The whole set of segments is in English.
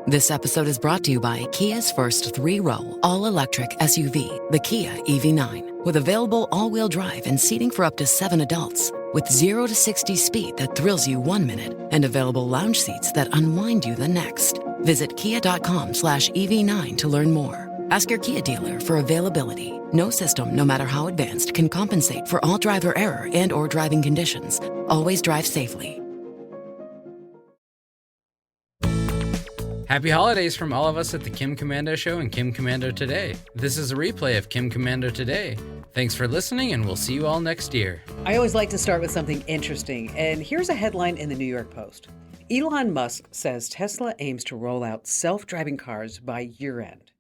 This episode is brought to you by Kia's first three-row, all-electric SUV, the Kia EV9, with available all-wheel drive and seating for up to 7 adults, with 0 to 60 speed that thrills you 1 minute and available lounge seats that unwind you the next. Visit kia.com/EV9 to learn more. Ask your Kia dealer for availability. No system, no matter how advanced, can compensate for all driver error and or driving conditions. Always drive safely. Happy holidays from all of us at the Kim Komando Show and Kim Komando Today. This is a replay of Kim Komando Today. Thanks for listening, and we'll see you all next year. I always like to start with something interesting, and here's a headline in the New York Post. Elon Musk says Tesla aims to roll out self-driving cars by year-end.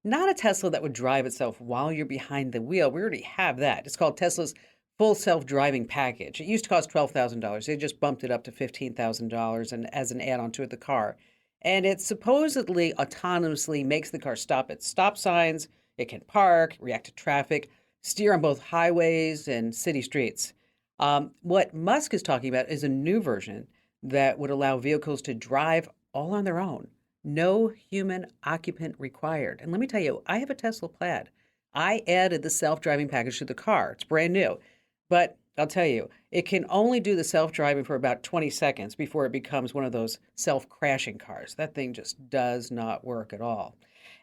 Not a Tesla that would drive itself while you're behind the wheel. We already have that. It's called Tesla's full self-driving package. It used to cost $12,000. They just bumped it up to $15,000 and as an add-on to the car. And it supposedly autonomously makes the car stop at stop signs. It can park, react to traffic, steer on both highways and city streets. What Musk is talking about is a new version that would allow vehicles to drive all on their own. No human occupant required. And let me tell you, I have a Tesla Plaid. I added the self-driving package to the car. It's brand new. But I'll tell you, it can only do the self-driving for about 20 seconds before it becomes one of those self-crashing cars. That thing just does not work at all.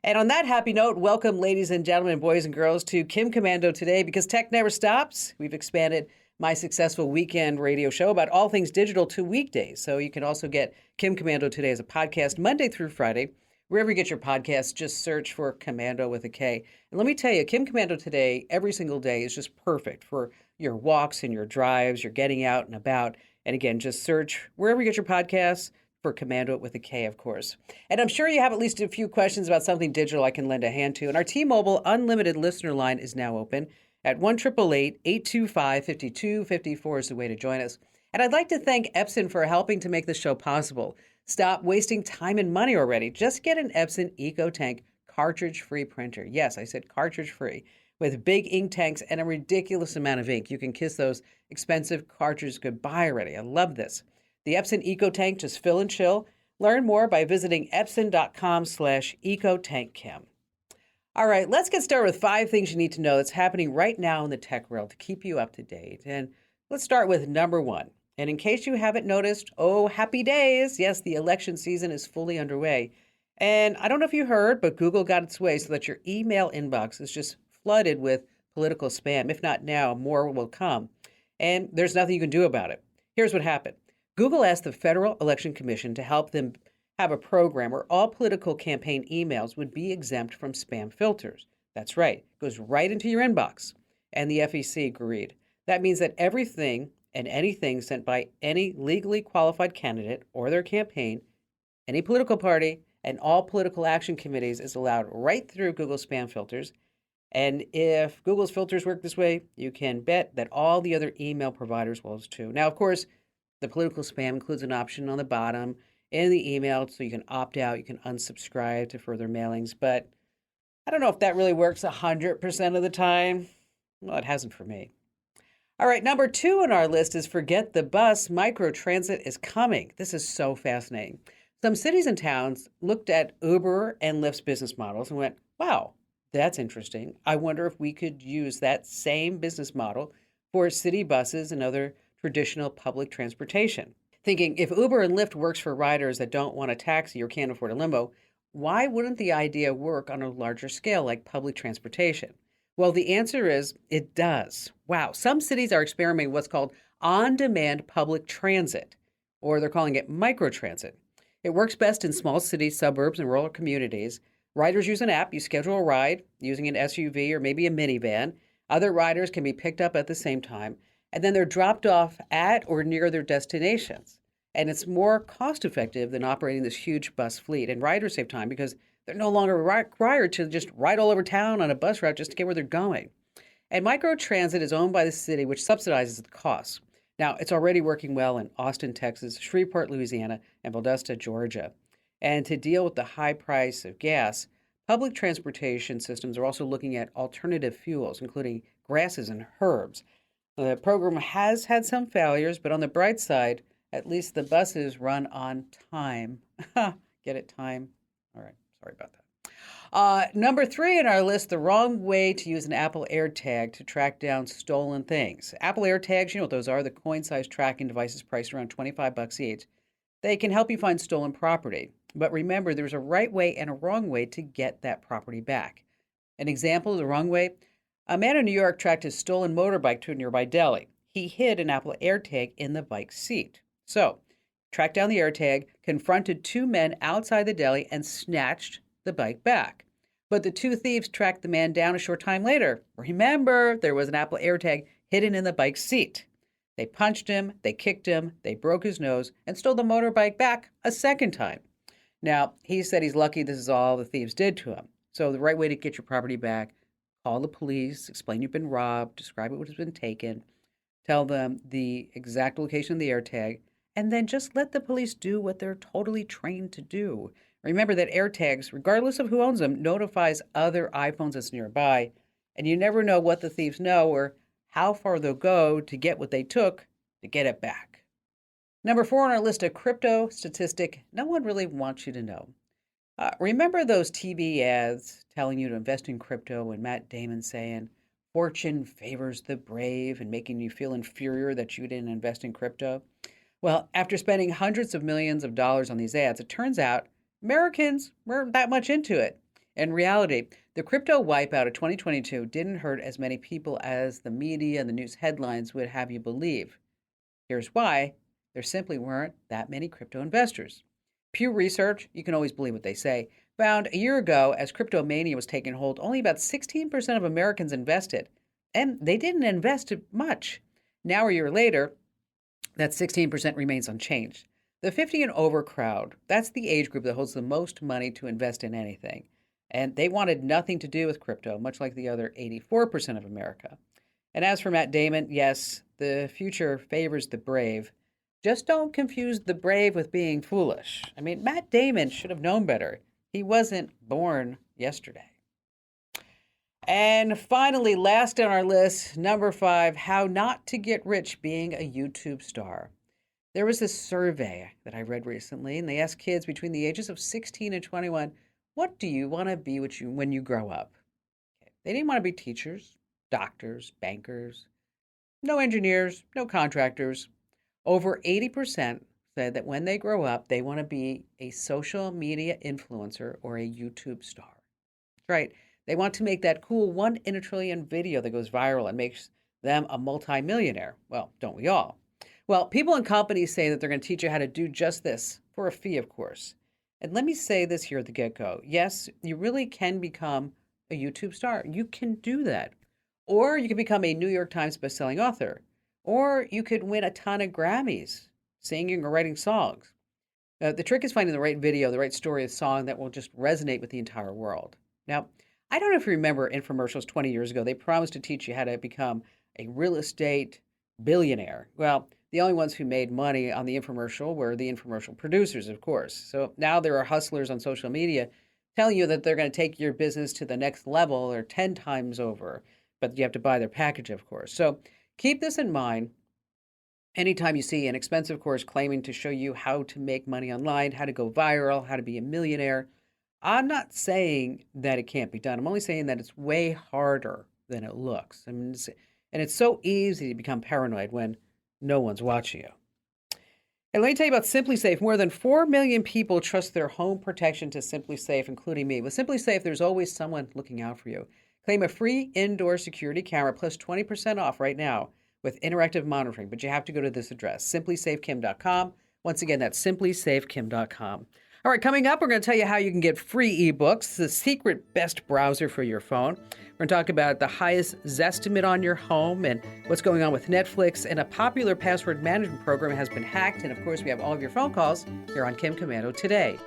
And on that happy note, welcome, ladies and gentlemen, boys and girls, to Kim Komando Today, because tech never stops. We've expanded my successful weekend radio show about all things digital to weekdays. So you can also get Kim Komando Today as a podcast Monday through Friday. Wherever you get your podcasts, just search for Komando with a K. And let me tell you, Kim Komando Today, every single day is just perfect for your walks and your drives, your getting out and about. And again, just search wherever you get your podcasts for Komando with a K, of course. And I'm sure you have at least a few questions about something digital I can lend a hand to. And our T-Mobile Unlimited listener line is now open at 1-888-825-5254 is the way to join us. And I'd like to thank Epson for helping to make this show possible. Stop wasting time and money already. Just get an Epson EcoTank cartridge-free printer. Yes, I said cartridge-free, with big ink tanks and a ridiculous amount of ink. You can kiss those expensive cartridges goodbye already. I love this. The Epson EcoTank, just fill and chill. Learn more by visiting epson.com/EcoTankChem. All right, let's get started with 5 things you need to know that's happening right now in the tech world to keep you up to date. And let's start with number 1. And in case you haven't noticed, oh, happy days. Yes, the election season is fully underway. And I don't know if you heard, but Google got its way so that your email inbox is just flooded with political spam. If not now, more will come. And there's nothing you can do about it. Here's what happened. Google asked the Federal Election Commission to help them have a program where all political campaign emails would be exempt from spam filters. That's right. It goes right into your inbox. And the FEC agreed. That means that everything and anything sent by any legally qualified candidate or their campaign, any political party, and all political action committees is allowed right through Google's spam filters. And if Google's filters work this way, you can bet that all the other email providers will too. Now, of course, the political spam includes an option on the bottom in the email so you can opt out, you can unsubscribe to further mailings. But I don't know if that really works 100% of the time. Well, it hasn't for me. All right, number 2 on our list is forget the bus. Microtransit is coming. This is so fascinating. Some cities and towns looked at Uber and Lyft's business models and went, wow, that's interesting. I wonder if we could use that same business model for city buses and other traditional public transportation. Thinking if Uber and Lyft works for riders that don't want a taxi or can't afford a limo, why wouldn't the idea work on a larger scale like public transportation? Well, the answer is it does. Wow. Some cities are experimenting with what's called on-demand public transit, or they're calling it microtransit. It works best in small cities, suburbs, and rural communities. Riders use an app. You schedule a ride using an SUV or maybe a minivan. Other riders can be picked up at the same time, and then they're dropped off at or near their destinations. And it's more cost-effective than operating this huge bus fleet. And riders save time because they're no longer required to just ride all over town on a bus route just to get where they're going. And microtransit is owned by the city, which subsidizes the costs. Now, it's already working well in Austin, Texas, Shreveport, Louisiana, and Valdosta, Georgia. And to deal with the high price of gas, public transportation systems are also looking at alternative fuels, including grasses and herbs. The program has had some failures, but on the bright side, at least the buses run on time. Get it? Time? All right. Sorry about that. Number 3 in our list, the wrong way to use an Apple AirTag to track down stolen things. Apple AirTags, you know what those are, the coin-sized tracking devices priced around $25 each. They can help you find stolen property. But remember, there's a right way and a wrong way to get that property back. An example of the wrong way, a man in New York tracked his stolen motorbike to a nearby deli. He hid an Apple AirTag in the bike's seat. So, tracked down the AirTag, confronted 2 men outside the deli, and snatched the bike back. But the 2 thieves tracked the man down a short time later. Remember, there was an Apple AirTag hidden in the bike's seat. They punched him, they kicked him, they broke his nose, and stole the motorbike back a second time. Now, he said he's lucky this is all the thieves did to him. So the right way to get your property back, call the police, explain you've been robbed, describe what has been taken, tell them the exact location of the AirTag, and then just let the police do what they're totally trained to do. Remember that AirTags, regardless of who owns them, notifies other iPhones that's nearby, and you never know what the thieves know or how far they'll go to get what they took to get it back. Number 4 on our list, a crypto statistic no one really wants you to know. Remember those TV ads telling you to invest in crypto and Matt Damon saying, fortune favors the brave and making you feel inferior that you didn't invest in crypto? Well, after spending hundreds of millions of dollars on these ads, it turns out Americans weren't that much into it. In reality, the crypto wipeout of 2022 didn't hurt as many people as the media and the news headlines would have you believe. Here's why. There simply weren't that many crypto investors. Pew Research, you can always believe what they say, found a year ago as crypto mania was taking hold, only about 16% of Americans invested. And they didn't invest much. Now, a year later, that 16% remains unchanged. The 50 and over crowd, that's the age group that holds the most money to invest in anything. And they wanted nothing to do with crypto, much like the other 84% of America. And as for Matt Damon, yes, the future favors the brave. Just don't confuse the brave with being foolish. I mean, Matt Damon should have known better. He wasn't born yesterday. And finally, last on our list, number 5, how not to get rich being a YouTube star. There was this survey that I read recently, and they asked kids between the ages of 16 and 21, what do you want to be when you grow up? Okay. They didn't want to be teachers, doctors, bankers, no engineers, no contractors. Over 80% said that when they grow up, they want to be a social media influencer or a YouTube star. That's right. They want to make that cool 1 in a trillion video that goes viral and makes them a multimillionaire. Well, don't we all? Well, people and companies say that they're going to teach you how to do just this, for a fee, of course. And let me say this here at the get-go. Yes, you really can become a YouTube star. You can do that. Or you can become a New York Times bestselling author. Or you could win a ton of Grammys singing or writing songs. The trick is finding the right video, the right story, a song that will just resonate with the entire world. Now, I don't know if you remember infomercials 20 years ago. They promised to teach you how to become a real estate billionaire. Well, the only ones who made money on the infomercial were the infomercial producers, of course. So now there are hustlers on social media telling you that they're going to take your business to the next level or 10 times over. But you have to buy their package, of course. So keep this in mind anytime you see an expensive course claiming to show you how to make money online, how to go viral, how to be a millionaire. I'm not saying that it can't be done. I'm only saying that it's way harder than it looks. I mean, it's so easy to become paranoid when no one's watching you. And let me tell you about SimpliSafe. More than 4 million people trust their home protection to SimpliSafe, including me. With SimpliSafe, there's always someone looking out for you. Claim a free indoor security camera plus 20% off right now with interactive monitoring. But you have to go to this address, simplysafekim.com. Once again, that's simplysafekim.com. All right, coming up, we're going to tell you how you can get free ebooks, the secret best browser for your phone. We're going to talk about the highest Zestimate on your home and what's going on with Netflix. And a popular password management program has been hacked. And of course, we have all of your phone calls here on Kim Komando today.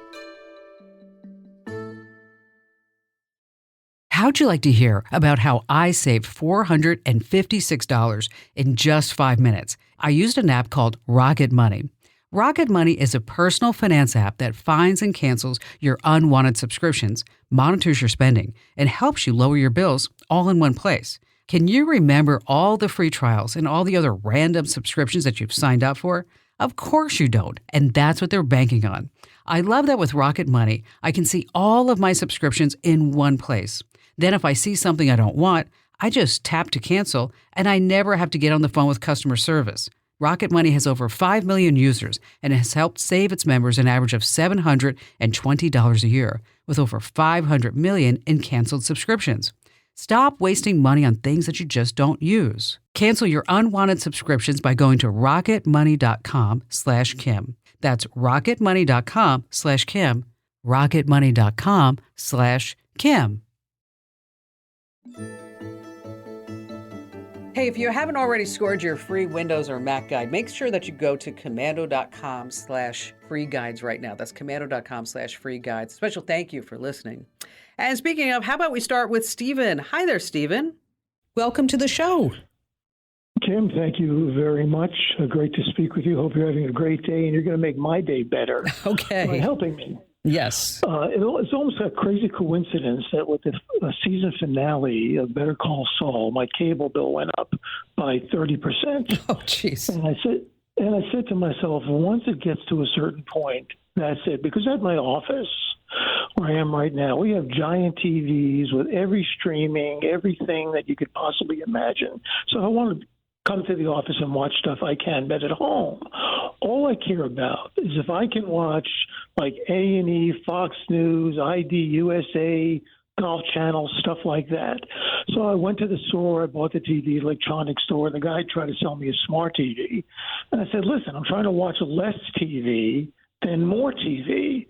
How'd you like to hear about how I saved $456 in just 5 minutes? I used an app called Rocket Money. Rocket Money is a personal finance app that finds and cancels your unwanted subscriptions, monitors your spending, and helps you lower your bills all in one place. Can you remember all the free trials and all the other random subscriptions that you've signed up for? Of course you don't, and that's what they're banking on. I love that with Rocket Money, I can see all of my subscriptions in one place. Then if I see something I don't want, I just tap to cancel, and I never have to get on the phone with customer service. Rocket Money has over 5 million users and has helped save its members an average of $720 a year, with over 500 million in canceled subscriptions. Stop wasting money on things that you just don't use. Cancel your unwanted subscriptions by going to rocketmoney.com/Kim. That's rocketmoney.com/Kim. rocketmoney.com/Kim. Hey, if you haven't already scored your free Windows or Mac guide, make sure that you go to commando.com/free guides right now. That's commando.com/free guides. Special thank you for listening. And speaking of, how about we start with Stephen? Hi there, Stephen. Welcome to the show. Kim, thank you very much. Great to speak with you. Hope you're having a great day, and you're going to make my day better Okay. by helping me. Yes. It's almost a crazy coincidence that with the season finale of Better Call Saul, my cable bill went up by 30%. Oh, jeez. And I said to myself, once it gets to a certain point, that's it. Because at my office, where I am right now, we have giant TVs with every streaming, everything that you could possibly imagine. So I want to come to the office and watch stuff I can, but at home, all I care about is if I can watch like A&E, Fox News, ID, USA, Golf Channel, stuff like that. So I went to the store, I bought the TV, electronics store, and the guy tried to sell me a smart TV. And I said, listen, I'm trying to watch less TV than more TV.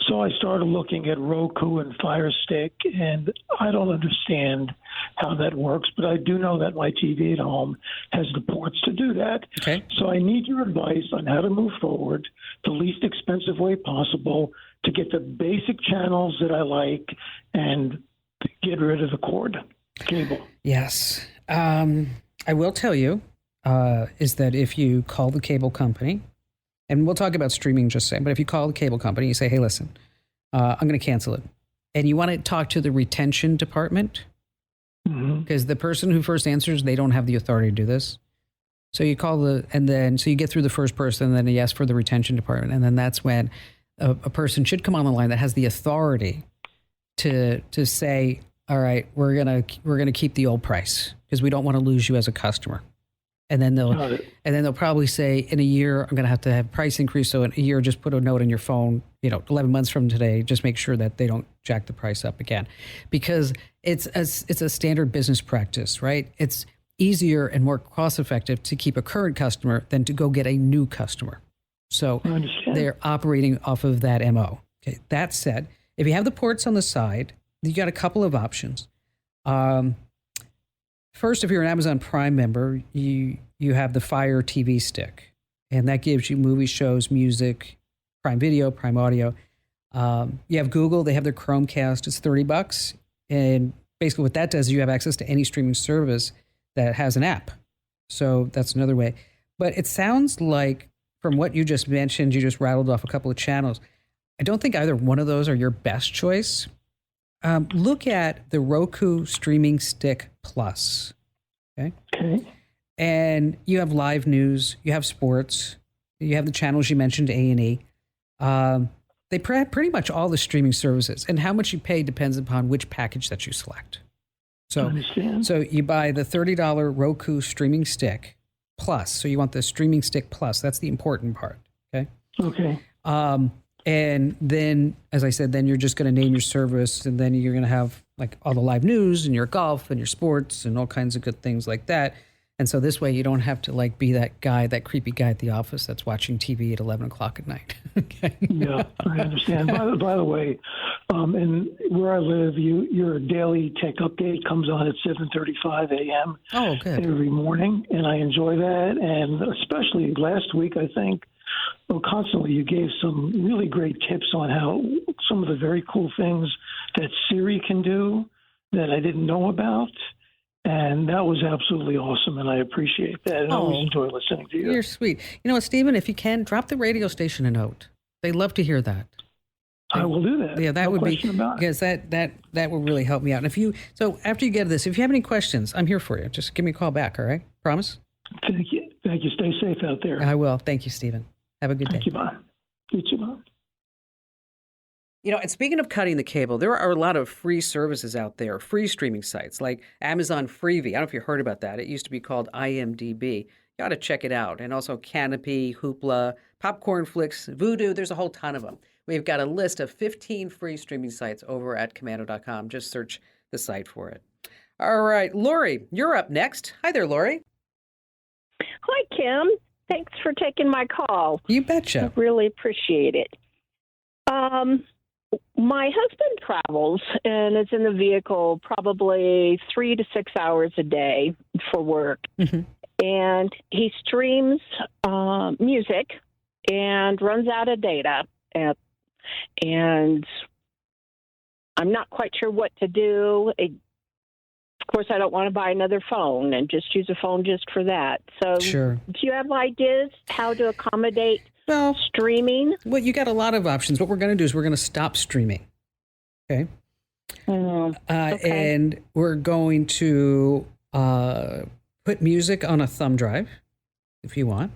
So I started looking at Roku and Fire Stick, and I don't understand how that works, but I do know that my TV at home has the ports to do that. Okay. So I need your advice on how to move forward the least expensive way possible to get the basic channels that I like and get rid of the cable. Yes. I will tell you is that if you call the cable company, and we'll talk about streaming just a second, but if you call the cable company, you say, hey, listen, I'm going to cancel it. And you want to talk to the retention department, because the person who first answers, they don't have the authority to do this. So you call so you get through the first person, and then you ask for the retention department. And then that's when a person should come on the line that has the authority to say, all right, we're gonna keep the old price because we don't want to lose you as a customer. And then they'll probably say, in a year, I'm going to have price increase. So in a year, just put a note on your phone, 11 months from today, just make sure that they don't jack the price up again, because it's a standard business practice, right? It's easier and more cost effective to keep a current customer than to go get a new customer. So they're operating off of that MO. Okay. That said, if you have the ports on the side, you got a couple of options. First, if you're an Amazon Prime member, you have the Fire TV stick, and that gives you movies, shows, music, Prime Video, Prime Audio. You have Google; they have their Chromecast. It's $30, and basically what that does is you have access to any streaming service that has an app. So that's another way. But it sounds like, from what you just mentioned, you just rattled off a couple of channels. I don't think either one of those are your best choice. Look at the Roku Streaming Stick Plus. Okay. And you have live news, you have sports, you have the channels you mentioned, A&E. They pretty much all the streaming services, and how much you pay depends upon which package that you select. So you buy the $30 Roku Streaming Stick Plus. So you want the Streaming Stick Plus. That's the important part. Okay. And then, as I said, then you're just going to name your service, and then you're going to have like all the live news and your golf and your sports and all kinds of good things like that. And so this way you don't have to like be that creepy guy at the office that's watching TV at 11 o'clock at night. Okay. Yeah, I understand. By the way, and where I live, your daily tech update comes on at 7:35 a.m. Oh, good. Every morning, and I enjoy that. And especially last week, I think, constantly you gave some really great tips on how some of the very cool things that Siri can do that I didn't know about. And that was absolutely awesome, and I appreciate that. And I always enjoy listening to you. You're sweet. You know what, Stephen, if you can, drop the radio station a note. They love to hear that. I will do that. Yeah, that no would be, because that will really help me out. And so after you get this, if you have any questions, I'm here for you. Just give me a call back, all right? Promise? Thank you. Stay safe out there. I will. Thank you, Stephen. Have a good Thank day. you, Mom. You too, Mom. And speaking of cutting the cable, there are a lot of free services out there, free streaming sites like Amazon Freevee. I don't know if you heard about that. It used to be called IMDb. You ought to check it out. And also Canopy, Hoopla, Popcorn Flicks, Vudu. There's a whole ton of them. We've got a list of 15 free streaming sites over at commando.com. Just search the site for it. All right, Lori, you're up next. Hi there, Lori. Hi, Kim. Thanks for taking my call. You betcha. I really appreciate it. My husband travels and is in the vehicle probably 3 to 6 hours a day for work. Mm-hmm. And he streams music and runs out of data. And I'm not quite sure what to do. Of course, I don't want to buy another phone and just use a phone just for that. So Sure. do you have ideas how to accommodate Well, streaming? well, you got a lot of options. What we're going to do is we're going to stop streaming. Okay. Okay. And we're going to put music on a thumb drive if you want.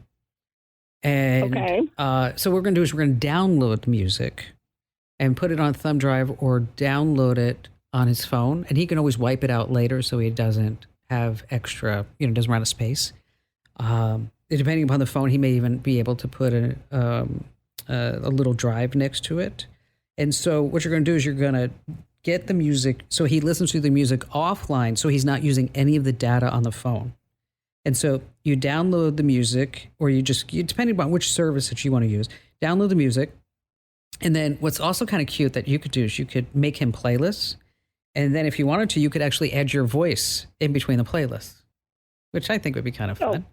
And Okay. so what we're going to do is we're going to download the music and put it on a thumb drive or download it on his phone. And he can always wipe it out later so he doesn't have extra, doesn't run out of space. Depending upon the phone, he may even be able to put a little drive next to it. And so what you're going to do is you're going to get the music so he listens to the music offline so he's not using any of the data on the phone. And so you download the music, or depending upon which service that you want to use, download the music. And then what's also kind of cute that you could do is you could make him playlists. And then if you wanted to, you could actually add your voice in between the playlists, which I think would be kind of fun.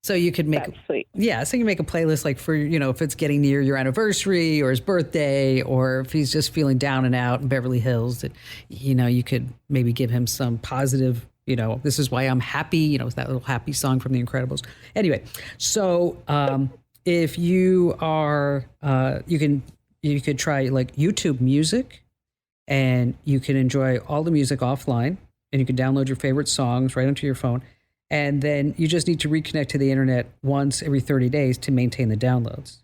So you could make, That's sweet. yeah, so you make a playlist like for, if it's getting near your anniversary or his birthday, or if he's just feeling down and out in Beverly Hills, that, you could maybe give him some positive, this is why I'm happy, it's that little happy song from The Incredibles. Anyway, so if you are, you could try like YouTube Music, and you can enjoy all the music offline, and you can download your favorite songs right onto your phone. And then you just need to reconnect to the internet once every 30 days to maintain the downloads.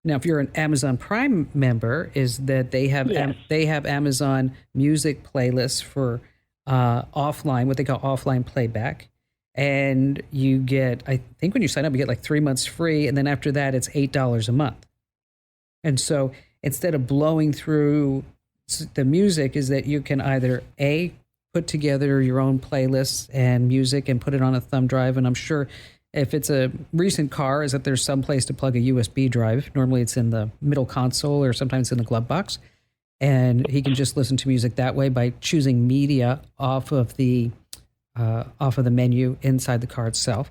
Now, if you're an Amazon Prime member, is that they have Amazon Music playlists for offline, what they call offline playback. And you get, I think when you sign up, you get like 3 months free. And then after that, it's $8 a month. And so instead of blowing through the music, is that you can either put together your own playlists and music and put it on a thumb drive. And I'm sure if it's a recent car, is that there's some place to plug a USB drive. Normally it's in the middle console or sometimes in the glove box. And he can just listen to music that way by choosing media off of the menu inside the car itself.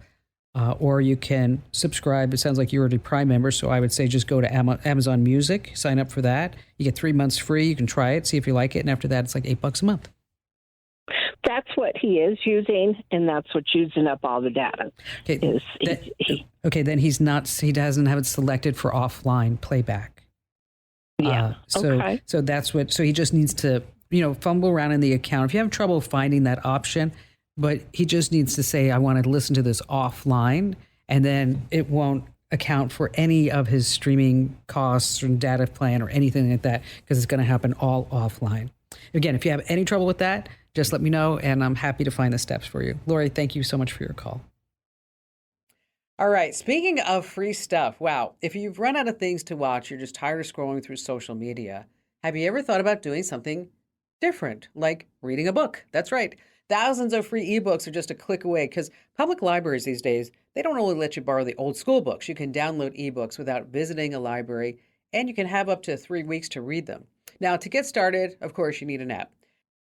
Or you can subscribe. It sounds like you're already a Prime member, so I would say just go to Amazon Music, sign up for that. You get 3 months free. You can try it, see if you like it. And after that, it's like $8 a month. That's what he is using, and that's what's using up all the data. Okay, then he doesn't have it selected for offline playback. Yeah. Okay. So that's what. So he just needs to, fumble around in the account. If you have trouble finding that option, but he just needs to say, I want to listen to this offline, and then it won't account for any of his streaming costs or data plan or anything like that, because it's going to happen all offline. Again, if you have any trouble with that, just let me know, and I'm happy to find the steps for you. Lori, thank you so much for your call. All right. Speaking of free stuff, wow. If you've run out of things to watch, you're just tired of scrolling through social media, have you ever thought about doing something different, like reading a book? That's right. Thousands of free ebooks are just a click away, because public libraries these days, they don't only let you borrow the old school books. You can download ebooks without visiting a library, and you can have up to 3 weeks to read them. Now, to get started, of course, you need an app.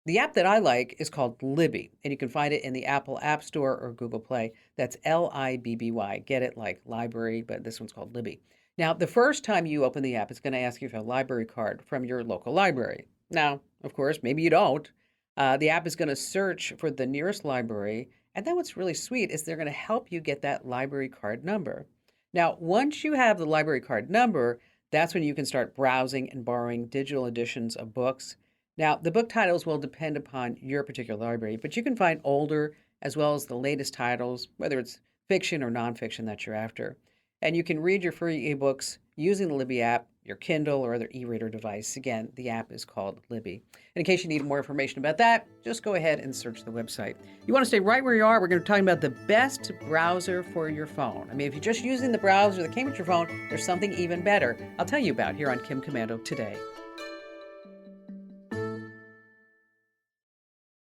The app that I like is called Libby, and you can find it in the Apple App Store or Google Play. That's Libby. Get it like library, but this one's called Libby. Now, the first time you open the app, it's going to ask you for a library card from your local library. Now, of course, maybe you don't. The app is going to search for the nearest library, and then what's really sweet is they're going to help you get that library card number. Now, once you have the library card number, that's when you can start browsing and borrowing digital editions of books. Now, the book titles will depend upon your particular library, but you can find older as well as the latest titles, whether it's fiction or nonfiction that you're after. And you can read your free ebooks using the Libby app, your Kindle or other e-reader device. Again, the app is called Libby. And in case you need more information about that, just go ahead and search the website. You want to stay right where you are, we're going to be talking about the best browser for your phone. I mean, if you're just using the browser that came with your phone, there's something even better I'll tell you about here on Kim Commando Today.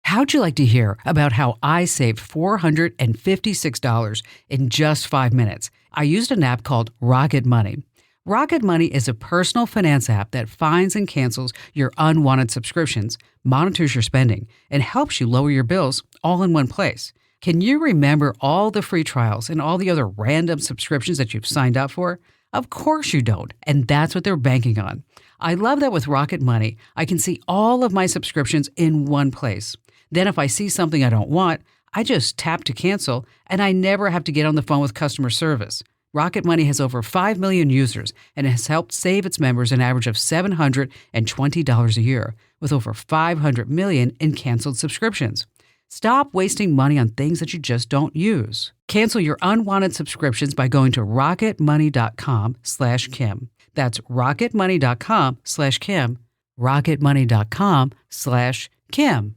How'd you like to hear about how I saved $456 in just 5 minutes? I used an app called Rocket Money. Rocket Money is a personal finance app that finds and cancels your unwanted subscriptions, monitors your spending, and helps you lower your bills all in one place. Can you remember all the free trials and all the other random subscriptions that you've signed up for? Of course you don't, and that's what they're banking on. I love that with Rocket Money, I can see all of my subscriptions in one place. Then if I see something I don't want, I just tap to cancel, and I never have to get on the phone with customer service. Rocket Money has over 5 million users and has helped save its members an average of $720 a year, with over 500 million in canceled subscriptions. Stop wasting money on things that you just don't use. Cancel your unwanted subscriptions by going to rocketmoney.com/Kim. That's rocketmoney.com/Kim. rocketmoney.com/Kim.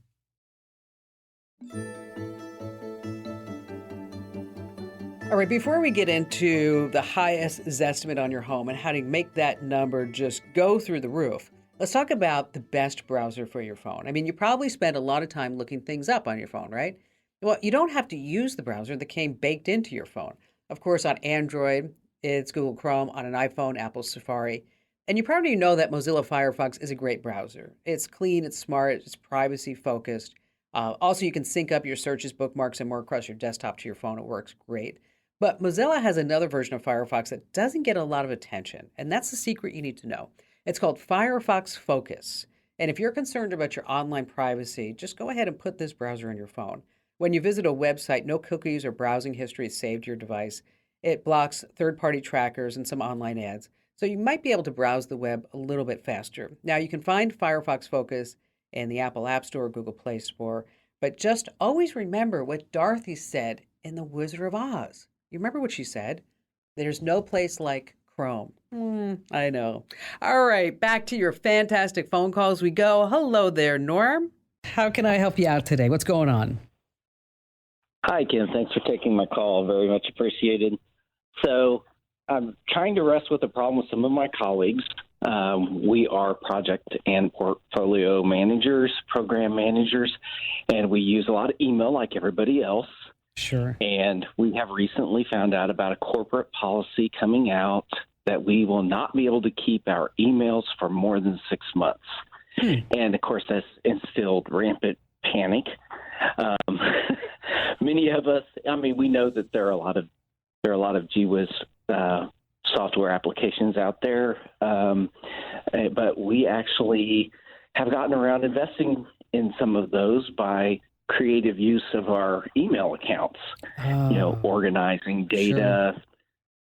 All right, before we get into the highest estimate on your home and how to make that number just go through the roof, let's talk about the best browser for your phone. I mean, you probably spend a lot of time looking things up on your phone, right? Well, you don't have to use the browser that came baked into your phone. Of course, on Android, it's Google Chrome. On an iPhone, Apple Safari. And you probably know that Mozilla Firefox is a great browser. It's clean, it's smart, it's privacy focused. Also, you can sync up your searches, bookmarks, and more across your desktop to your phone. It works great. But Mozilla has another version of Firefox that doesn't get a lot of attention, and that's the secret you need to know. It's called Firefox Focus. And if you're concerned about your online privacy, just go ahead and put this browser on your phone. When you visit a website, no cookies or browsing history is saved to your device. It blocks third-party trackers and some online ads, so you might be able to browse the web a little bit faster. Now, you can find Firefox Focus in the Apple App Store or Google Play Store, but just always remember what Dorothy said in The Wizard of Oz. You remember what she said? There's no place like Chrome. I know. All right, back to your fantastic phone calls we go. Hello there, Norm. How can I help you out today? What's going on? Hi, Kim. Thanks for taking my call. Very much appreciated. So I'm trying to wrestle with a problem with some of my colleagues. We are project and portfolio managers, program managers, and we use a lot of email like everybody else. Sure. And we have recently found out about a corporate policy coming out that we will not be able to keep our emails for more than 6 months. And of course, that's instilled rampant panic. Many of us, I mean, we know that there are a lot of GWiz software applications out there, but we actually have gotten around investing in some of those by creative use of our email accounts, organizing data, sure.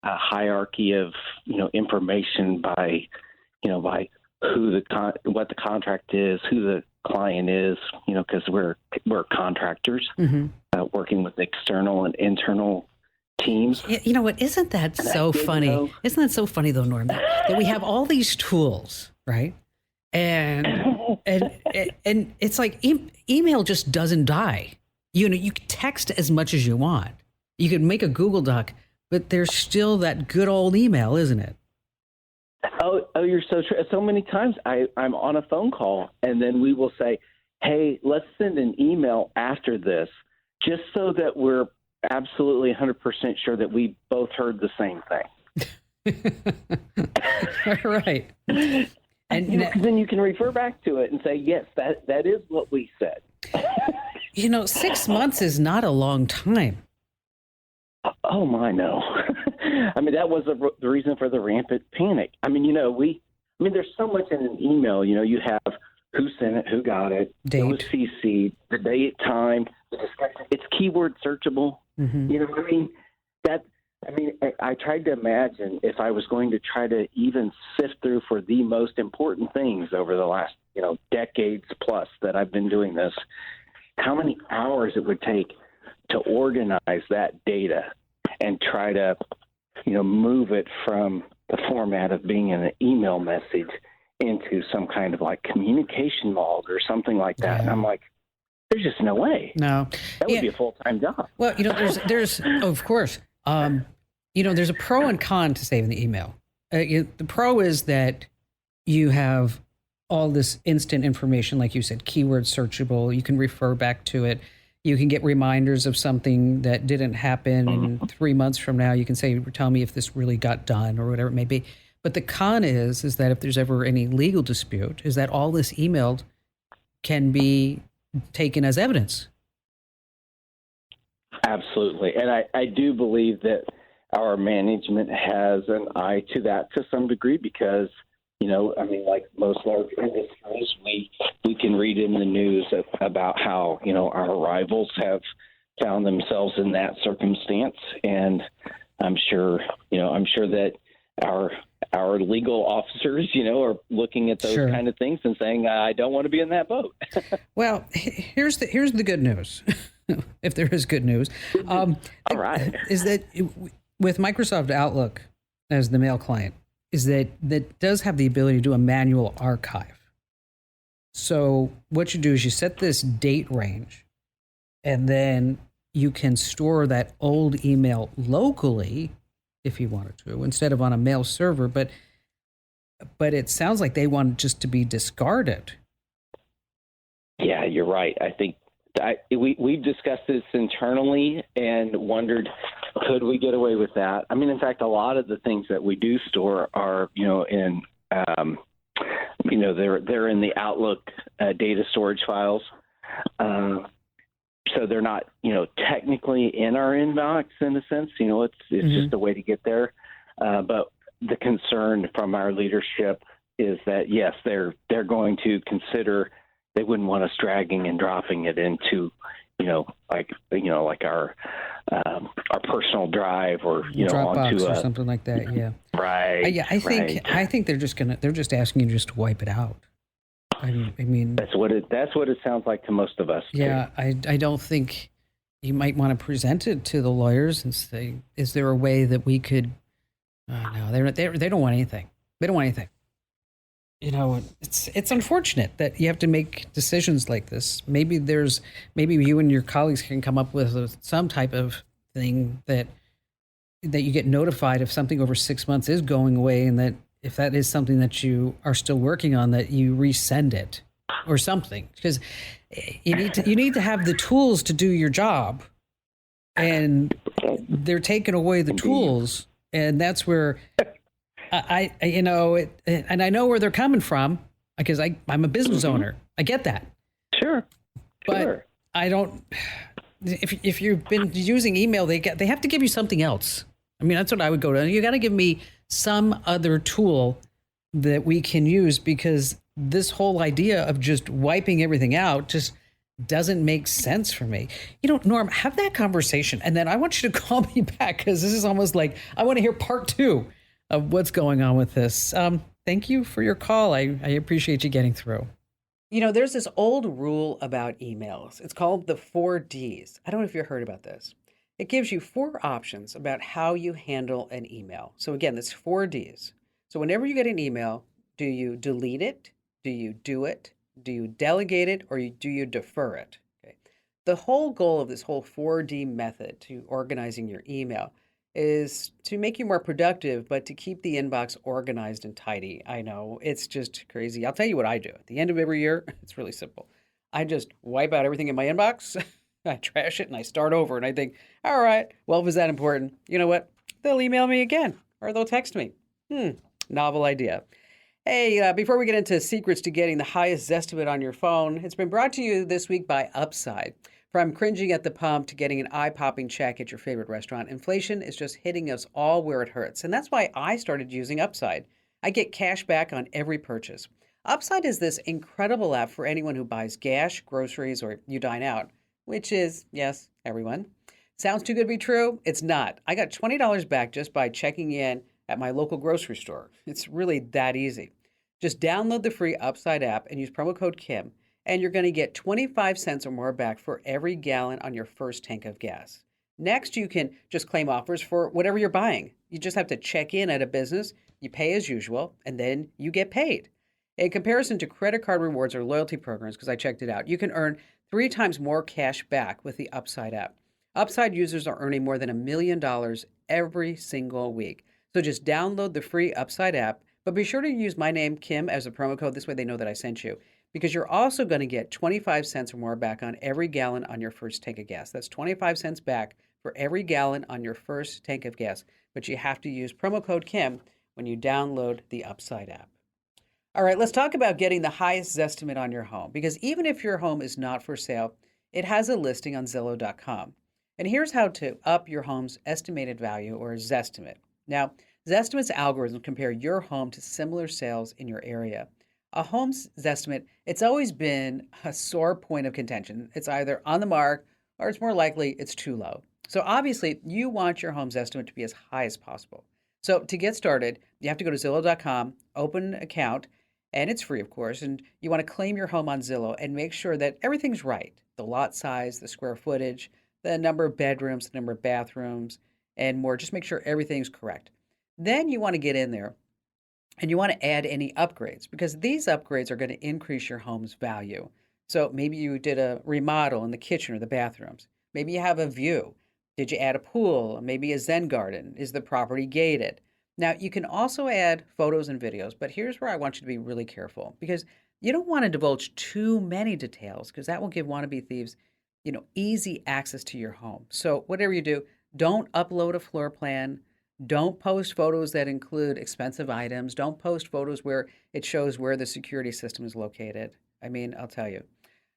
A hierarchy of, information by who what the contract is, who the client is, because we're contractors, working with external and internal teams. You know what? Isn't that so funny? Isn't that so funny though, Norm, that we have all these tools, right? And it's like email just doesn't die. You can text as much as you want. You can make a Google Doc, but there's still that good old email, isn't it? Oh, you're so true. So many times I'm on a phone call and then we will say, hey, let's send an email after this, just so that we're absolutely 100% sure that we both heard the same thing. Right. And then you can refer back to it and say, yes, that is what we said. 6 months is not a long time. Oh, my, no. I mean, that was the reason for the rampant panic. I mean, there's so much in an email. You have who sent it, who got it, date. It was CC'd, the date, time, the discussion. It's keyword searchable. Mm-hmm. You know what I mean? I tried to imagine if I was going to try to even sift through for the most important things over the last, decades plus that I've been doing this, how many hours it would take to organize that data and try to, move it from the format of being in an email message into some kind of like communication mode or something like that. And I'm like, there's just no way. No, that would be a full-time job. Well, there's of course, there's a pro and con to saving the email. The pro is that you have all this instant information, like you said, keyword searchable. You can refer back to it. You can get reminders of something that didn't happen, and 3 months from now, you can say, "Tell me if this really got done," or whatever it may be. But the con is that if there's ever any legal dispute, is that all this email can be taken as evidence. Absolutely, and I do believe that our management has an eye to that to some degree because, like most large industries, we can read in the news about how, our rivals have found themselves in that circumstance. And I'm sure that our legal officers, are looking at those kind of things and saying, I don't want to be in that boat. Well, here's the good news, if there is good news. All right. Is that with Microsoft Outlook as the mail client, is that does have the ability to do a manual archive. So what you do is you set this date range, and then you can store that old email locally if you wanted to, instead of on a mail server. But it sounds like they want just to be discarded. Yeah, you're right. I think we've discussed this internally and wondered, could we get away with that? I mean, in fact, a lot of the things that we do store are, they're in the Outlook data storage files. So they're not, technically in our inbox in a sense. It's just a way to get there. But the concern from our leadership is that, yes, they're going to consider. They wouldn't want us dragging and dropping it into, like our personal drive or Dropbox onto or something like that. Yeah. Right. I think they're just asking you just to wipe it out. I mean, that's what it sounds like to most of us. Yeah. Too. I don't think you might want to present it to the lawyers and say, is there a way that we could? No, they don't want anything. They don't want anything. It's unfortunate that you have to make decisions like this. Maybe you and your colleagues can come up with some type of thing that you get notified if something over 6 months is going away, and that if that is something that you are still working on, that you resend it or something, because you need to have the tools to do your job, and they're taking away the tools, and that's where. And I know where they're coming from because I'm a business owner. I get that. Sure. But I don't. If you've been using email, they have to give you something else. I mean, that's what I would go to. You got to give me some other tool that we can use, because this whole idea of just wiping everything out just doesn't make sense for me. Norm, have that conversation, and then I want you to call me back, because this is almost like I want to hear part 2 of what's going on with this. Thank you for your call. I appreciate you getting through. There's this old rule about emails. It's called the 4 Ds. I don't know if you've heard about this. It gives you 4 options about how you handle an email. So again, that's 4 Ds. So whenever you get an email, do you delete it? Do you do it? Do you delegate it? Or do you defer it? Okay. The whole goal of this whole 4D method to organizing your email is to make you more productive, but to keep the inbox organized and tidy. I know, it's just crazy. I'll tell you what I do. At the end of every year, it's really simple. I just wipe out everything in my inbox, I trash it, and I start over. And I think, all right, well, if it's that important, you know what? They'll email me again, or they'll text me. Novel idea. Hey, before we get into secrets to getting the highest zest of it on your phone, it's been brought to you this week by Upside. From cringing at the pump to getting an eye-popping check at your favorite restaurant, inflation is just hitting us all where it hurts. And that's why I started using Upside. I get cash back on every purchase. Upside is this incredible app for anyone who buys gas, groceries, or you dine out, which is, yes, everyone. Sounds too good to be true? It's not. I got $20 back just by checking in at my local grocery store. It's really that easy. Just download the free Upside app and use promo code Kim, and you're going to get 25 cents or more back for every gallon on your first tank of gas. Next, you can just claim offers for whatever you're buying. You just have to check in at a business, You pay as usual, and then you get paid. In comparison to credit card rewards or loyalty programs, because I checked it out, you can earn 3 times more cash back with the Upside app. Upside users are earning more than $1 million every single week. So just download the free Upside app, but be sure to use my name, Kim, as a promo code. This way they know that I sent you. Because you're also going to get 25 cents or more back on every gallon on your first tank of gas. That's 25 cents back for every gallon on your first tank of gas. But you have to use promo code Kim when you download the Upside app. All right, let's talk about getting the highest Zestimate on your home. Because even if your home is not for sale, it has a listing on Zillow.com. And here's how to up your home's estimated value, or Zestimate. Now, Zestimate's algorithms compare your home to similar sales in your area. A home's Zestimate, it's always been a sore point of contention. It's either on the mark or it's more likely it's too low. So obviously, you want your home's estimate to be as high as possible. So to get started, you have to go to Zillow.com, open an account, and it's free, of course, and you want to claim your home on Zillow and make sure that everything's right. The lot size, the square footage, the number of bedrooms, the number of bathrooms, and more. Just make sure everything's correct. Then you want to get in there and you want to add any upgrades, because these upgrades are going to increase your home's value. So maybe you did a remodel in the kitchen or the bathrooms. Maybe you have a view. Did you add a pool? Maybe a Zen garden? Is the property gated? Now, you can also add photos and videos, but here's where I want you to be really careful, because you don't want to divulge too many details, because that will give wannabe thieves, easy access to your home. So whatever you do, don't upload a floor plan. Don't post photos that include expensive items. Don't post photos where it shows where the security system is located. I mean, I'll tell you,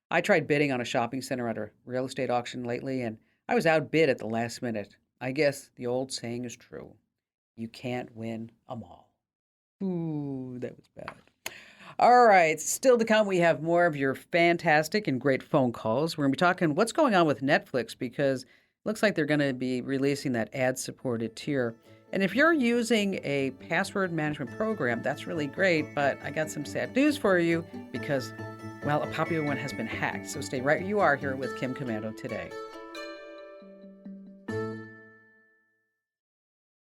I tried bidding on a shopping center at a real estate auction lately, and I was outbid at the last minute. I guess the old saying is true. You can't win them all. Ooh, that was bad. All right, still to come, we have more of your fantastic and great phone calls. We're going to be talking what's going on with Netflix, because it looks like they're going to be releasing that ad-supported tier. And if you're using a password management program, that's really great, but I got some sad news for you, because, well, a popular one has been hacked. So stay right where you are here with Kim Komando today.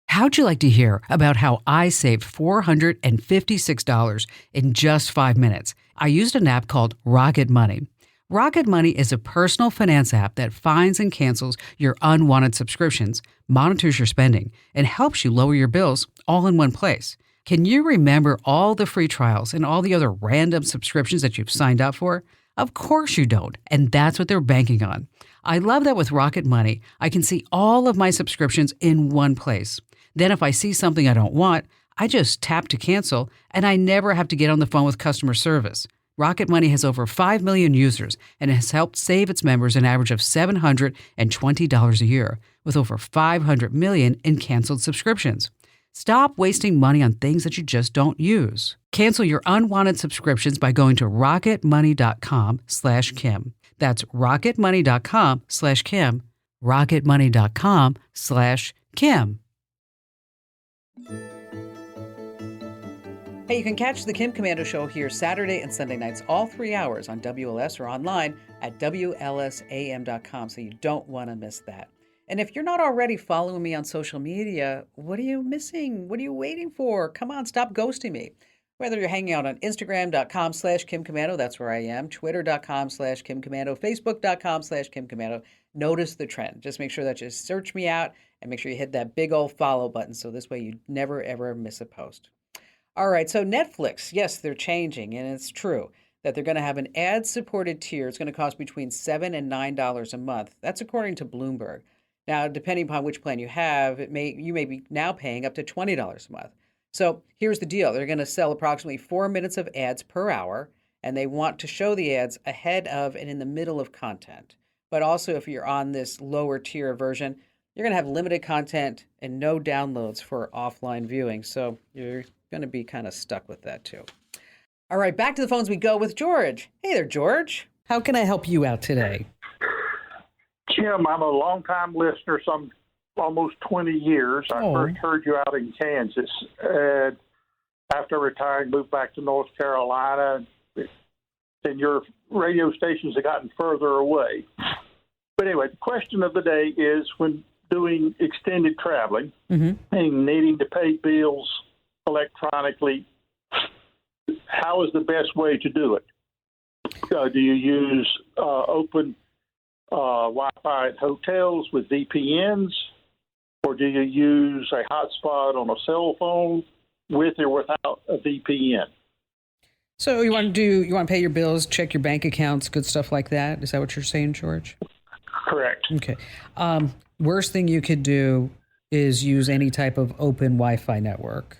How'd you like to hear about how I saved $456 in just 5 minutes? I used an app called Rocket Money. Rocket Money is a personal finance app that finds and cancels your unwanted subscriptions, monitors your spending, and helps you lower your bills all in one place. Can you remember all the free trials and all the other random subscriptions that you've signed up for? Of course you don't, and that's what they're banking on. I love that with Rocket Money, I can see all of my subscriptions in one place. Then if I see something I don't want, I just tap to cancel, and I never have to get on the phone with customer service. Rocket Money has over 5 million users and has helped save its members an average of $720 a year, with over 500 million in canceled subscriptions. Stop wasting money on things that you just don't use. Cancel your unwanted subscriptions by going to rocketmoney.com/Kim. That's rocketmoney.com/Kim. rocketmoney.com/Kim. Hey, you can catch the Kim Komando Show here Saturday and Sunday nights, all 3 hours on WLS or online at WLSAM.com, so you don't want to miss that. And if you're not already following me on social media, what are you missing? What are you waiting for? Come on, stop ghosting me. Whether you're hanging out on Instagram.com/Kim Komando, that's where I am, Twitter.com/Kim Komando, Facebook.com/Kim Komando. Notice the trend. Just make sure that you search me out and make sure you hit that big old follow button, so this way you never, ever miss a post. All right, so Netflix, yes, they're changing, and it's true that they're going to have an ad-supported tier. It's going to cost between $7 and $9 a month. That's according to Bloomberg. Now, depending upon which plan you have, you may be now paying up to $20 a month. So here's the deal. They're going to sell approximately 4 minutes of ads per hour, and they want to show the ads ahead of and in the middle of content. But also, if you're on this lower tier version, you're going to have limited content and no downloads for offline viewing. So you're going to be kind of stuck with that too. All right, back to the phones we go with George. Hey there, George. How can I help you out today? Jim, I'm a longtime listener, some almost 20 years. I first heard you out in Kansas. After retiring, moved back to North Carolina, and your radio stations have gotten further away. But anyway, the question of the day is when doing extended traveling and needing to pay bills electronically, how is the best way to do it? Do you use open Wi-Fi at hotels with VPNs, or do you use a hotspot on a cell phone with or without a VPN? So you want to pay your bills, check your bank accounts, good stuff like that? Is that what you're saying, George? Correct. Okay. Worst thing you could do is use any type of open Wi-Fi network.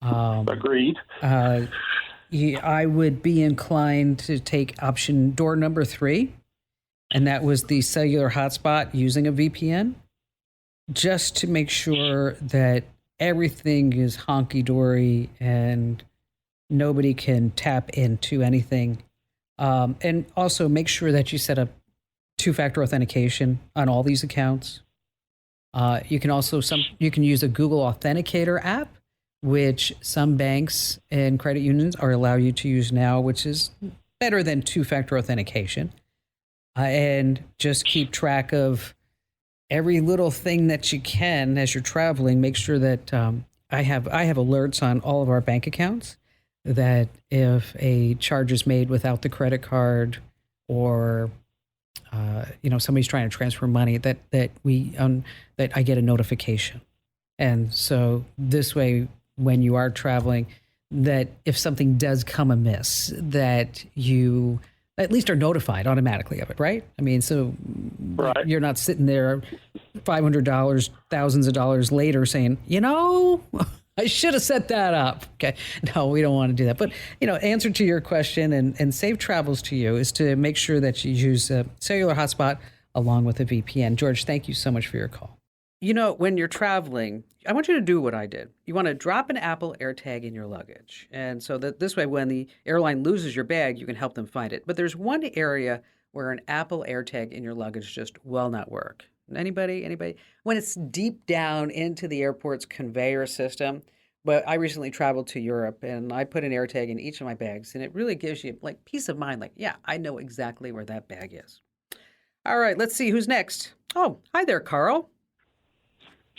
Agreed. I would be inclined to take option door number 3, and that was the cellular hotspot using a VPN, just to make sure that everything is honky-dory and nobody can tap into anything. And also make sure that you set up 2-factor authentication on all these accounts. You can also you can use a Google Authenticator app, which some banks and credit unions are allow you to use now, which is better than 2-factor authentication. And just keep track of every little thing that you can as you're traveling. Make sure that I have alerts on all of our bank accounts that if a charge is made without the credit card, or somebody's trying to transfer money, that I get a notification. And so this way, when you are traveling, that if something does come amiss, that you at least are notified automatically of it, right? I mean, so right. You're not sitting there $500, thousands of dollars later saying, I should have set that up. Okay. No, we don't want to do that. But, answer to your question and safe travels to you is to make sure that you use a cellular hotspot along with a VPN. George, thank you so much for your call. When you're traveling, I want you to do what I did. You want to drop an Apple AirTag in your luggage. And so that this way, when the airline loses your bag, you can help them find it. But there's one area where an Apple AirTag in your luggage just will not work. Anybody? When it's deep down into the airport's conveyor system. But I recently traveled to Europe, and I put an AirTag in each of my bags, and it really gives you peace of mind. I know exactly where that bag is. All right, let's see who's next. Oh, hi there, Carl.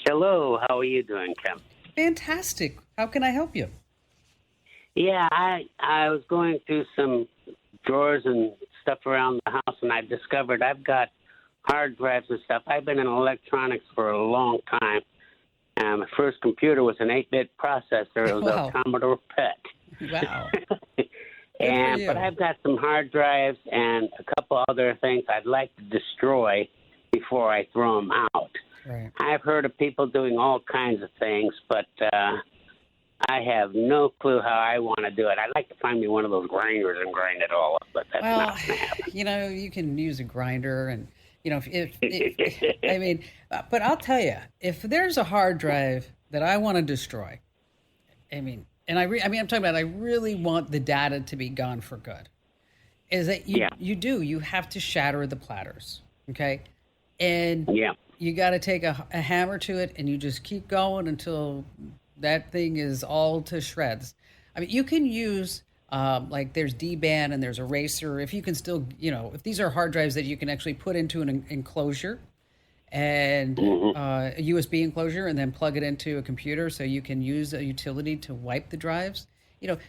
Hello, how are you doing, Kim? Fantastic. How can I help you? Yeah, I was going through some drawers and stuff around the house, and I discovered I've got hard drives and stuff. I've been in electronics for a long time. My first computer was an 8-bit processor. It was Wow. a Commodore PET. Wow. But I've got some hard drives and a couple other things I'd like to destroy before I throw them out. Right. I've heard of people doing all kinds of things, but I have no clue how I want to do it. I'd like to find me one of those grinders and grind it all up, but that's not going to happen. You can use a grinder, and but I'll tell you, if there's a hard drive that I want to destroy, I'm talking about I really want the data to be gone for good, is that you have to shatter the platters, okay? And you got to take a hammer to it, and you just keep going until that thing is all to shreds. I mean, you can use there's D-band and there's eraser. If you can still, if these are hard drives that you can actually put into an enclosure and a USB enclosure, and then plug it into a computer so you can use a utility to wipe the drives,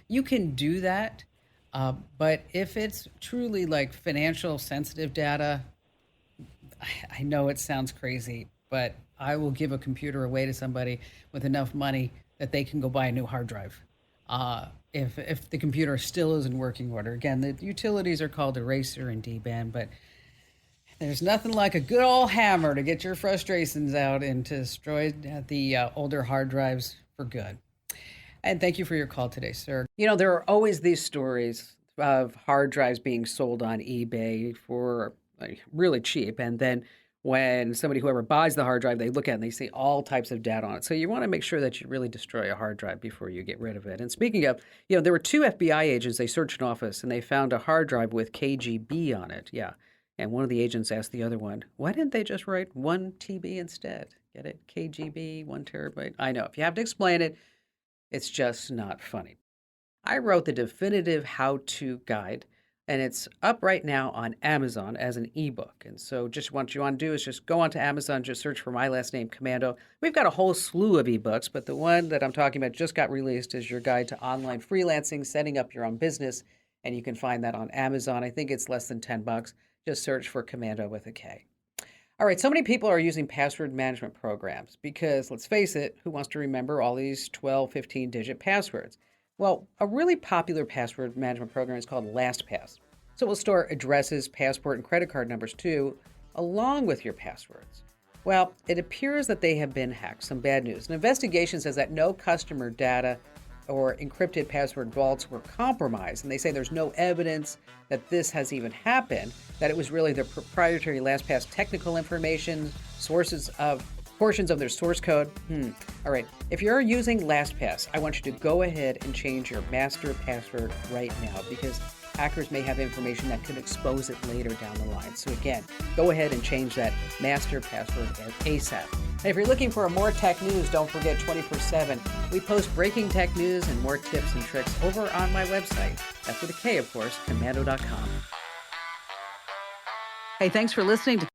you can do that. But if it's truly financial sensitive data, I know it sounds crazy, but I will give a computer away to somebody with enough money that they can go buy a new hard drive. If the computer still is in working order. Again, the utilities are called eraser and D-band, but there's nothing like a good old hammer to get your frustrations out and to destroy the older hard drives for good. And thank you for your call today, sir. There are always these stories of hard drives being sold on eBay for really cheap, and then when whoever buys the hard drive, they look at it and they see all types of data on it. So you want to make sure that you really destroy a hard drive before you get rid of it. And speaking of, there were 2 FBI agents. They searched an office and they found a hard drive with KGB on it. Yeah. And one of the agents asked the other one, why didn't they just write 1 TB instead? Get it? KGB, 1 terabyte. I know. If you have to explain it, it's just not funny. I wrote the definitive how-to guide and it's up right now on Amazon as an ebook. And so just what you want to do is just go onto Amazon, just search for my last name, Commando. We've got a whole slew of ebooks, but the one that I'm talking about just got released is your guide to online freelancing, setting up your own business, and you can find that on Amazon. I think it's less than $10. Just search for Commando with a K. All right, so many people are using password management programs because, let's face it, who wants to remember all these 12, 15-digit passwords? Well, a really popular password management program is called LastPass. So it will store addresses, passport, and credit card numbers too, along with your passwords. Well, it appears that they have been hacked. Some bad news. An investigation says that no customer data or encrypted password vaults were compromised, and they say there's no evidence that this has even happened, that it was really their proprietary LastPass technical information, portions of their source code. All right, if you're using LastPass, I want you to go ahead and change your master password right now, because hackers may have information that could expose it later down the line. So again, go ahead and change that master password ASAP. And if you're looking for more tech news, don't forget 24/7. We post breaking tech news and more tips and tricks over on my website. That's with a K, of course, commando.com. Hey, thanks for listening to